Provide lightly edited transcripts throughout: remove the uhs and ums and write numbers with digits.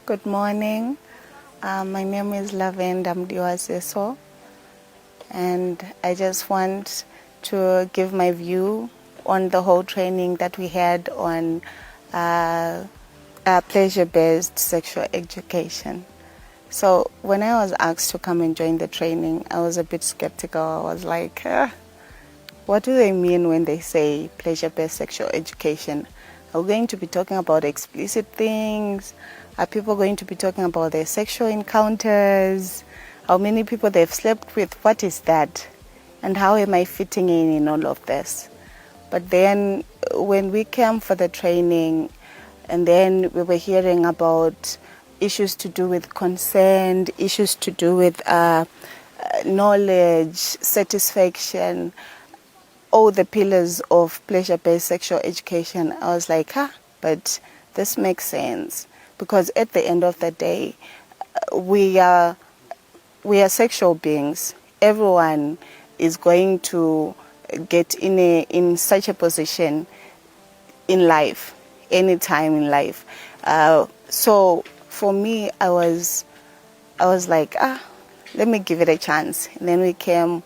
Good morning. My name is Lavenda Mdiwaseso, and I just want to give my view on the whole training that we had on pleasure-based sexual education. So when I was asked to come and join the training, I was a bit skeptical. I was like, what do they mean when they say pleasure-based sexual education? Are we going to be talking about explicit things? Are people going to be talking about their sexual encounters? How many people they've slept with? What is that? And how am I fitting in all of this? But then when we came for the training, and then we were hearing about issues to do with consent, issues to do with knowledge, satisfaction, all the pillars of pleasure-based sexual education, I was like, but this makes sense. Because at the end of the day, we are sexual beings. Everyone is going to get in such a position in life, any time in life. So for me, I was like, let me give it a chance. And then we came,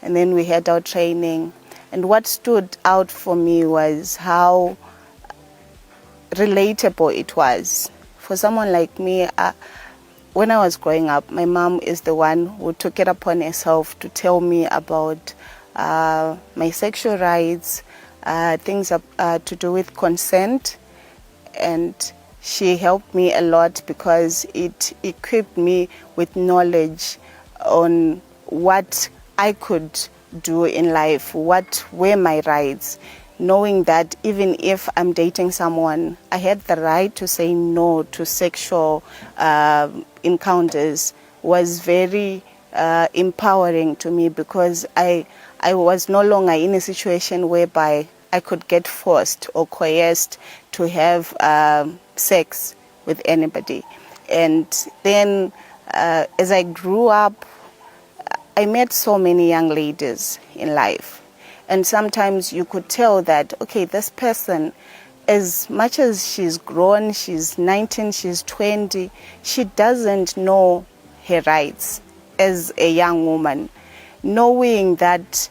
and then we had our training. And what stood out for me was how relatable it was. For someone like me, when I was growing up, my mom is the one who took it upon herself to tell me about my sexual rights, things to do with consent, and she helped me a lot because it equipped me with knowledge on what I could do in life, what were my rights, knowing that even if I'm dating someone, I had the right to say no to sexual encounters was very empowering to me, because I was no longer in a situation whereby I could get forced or coerced to have sex with anybody. And then as I grew up, I met so many young ladies in life. And sometimes you could tell that, okay, this person, as much as she's grown, she's 19, she's 20, she doesn't know her rights as a young woman. Knowing that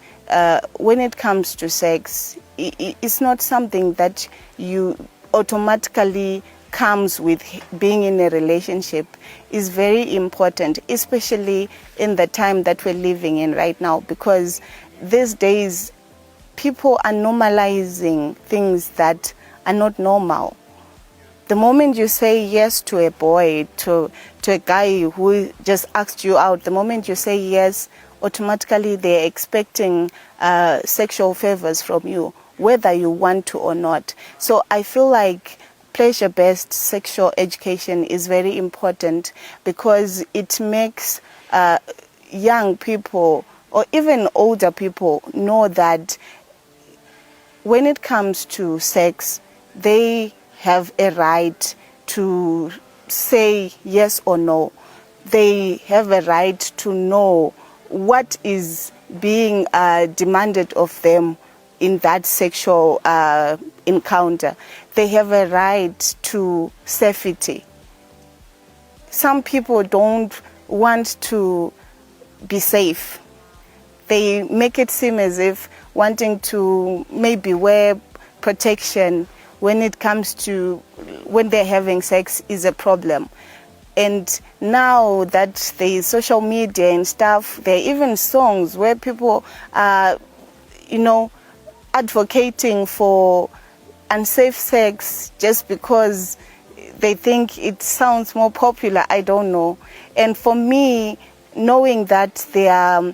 when it comes to sex, it's not something that you automatically comes with being in a relationship is very important, especially in the time that we're living in right now, because these days people are normalizing things that are not normal. The moment you say yes to a boy, to a guy who just asked you out, the moment you say yes, automatically they're expecting sexual favors from you, whether you want to or not. So I feel like pleasure-based sexual education is very important, because it makes young people or even older people know that when it comes to sex, they have a right to say yes or no. They have a right to know what is being demanded of them in that sexual encounter. They have a right to safety. Some people don't want to be safe. They make it seem as if wanting to maybe wear protection when it comes to when they're having sex is a problem. And now that there's social media and stuff, there are even songs where people are, advocating for unsafe sex just because they think it sounds more popular. I don't know. And for me, knowing that there are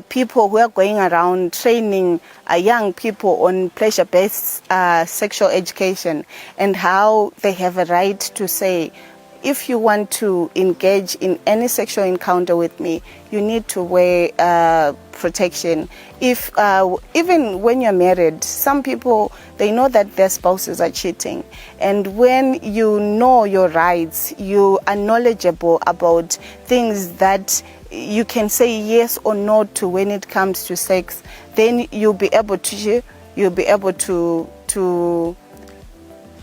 people who are going around training young people on pleasure-based sexual education, and how they have a right to say, if you want to engage in any sexual encounter with me, you need to wear protection. If even when you're married, some people, they know that their spouses are cheating. And when you know your rights, you are knowledgeable about things that you can say yes or no to when it comes to sex, then you'll be able to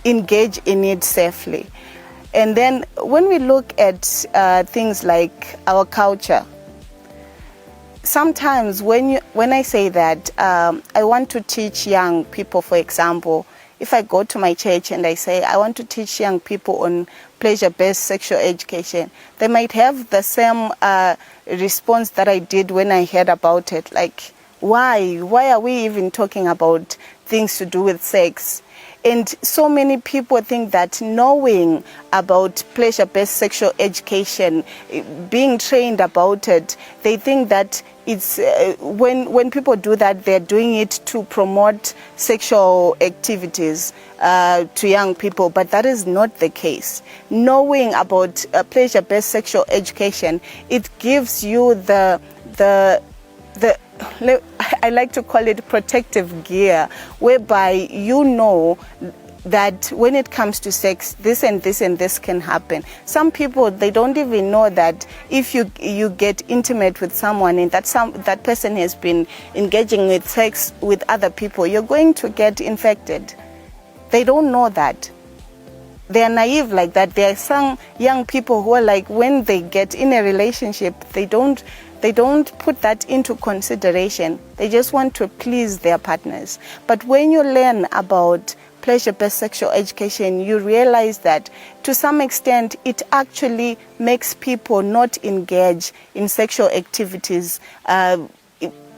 engage in it safely. And then when we look at things like our culture, sometimes when I say that I want to teach young people, for example, if I go to my church and I say I want to teach young people on pleasure-based sexual education, they might have the same response that I did when I heard about it. Like, why are we even talking about things to do with sex? And so many people think that knowing about pleasure-based sexual education, being trained about it, they think that it's when people do that, they're doing it to promote sexual activities to young people, but that is not the case. Knowing about pleasure-based sexual education, it gives you the I like to call it protective gear, whereby you know that when it comes to sex, this and this and this can happen. Some people, they don't even know that if you get intimate with someone and that person has been engaging with sex with other people, you're going to get infected. They don't know that. They are naive like that. There are some young people who are like, when they get in a relationship, they don't put that into consideration. They just want to please their partners. But when you learn about pleasure-based sexual education, you realize that to some extent it actually makes people not engage in sexual activities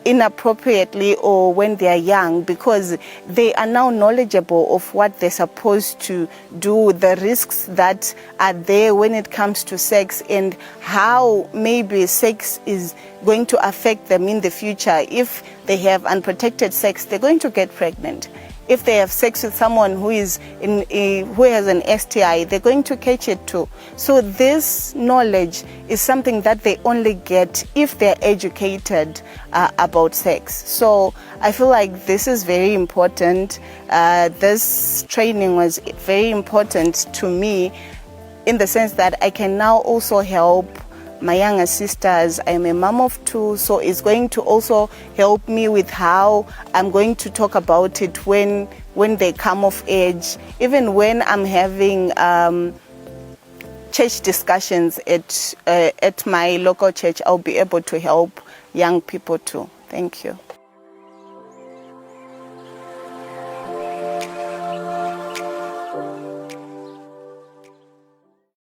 inappropriately or when they are young, because they are now knowledgeable of what they're supposed to do, the risks that are there when it comes to sex, and how maybe sex is going to affect them in the future. If they have unprotected sex, they're going to get pregnant. If they have sex with someone who has an STI, they're going to catch it too. So this knowledge is something that they only get if they're educated about sex. So I feel like this is very important. This training was very important to me in the sense that I can now also help my younger sisters. I'm a mom of two, so it's going to also help me with how I'm going to talk about it when they come of age. Even when I'm having church discussions at my local church, I'll be able to help young people too. Thank you.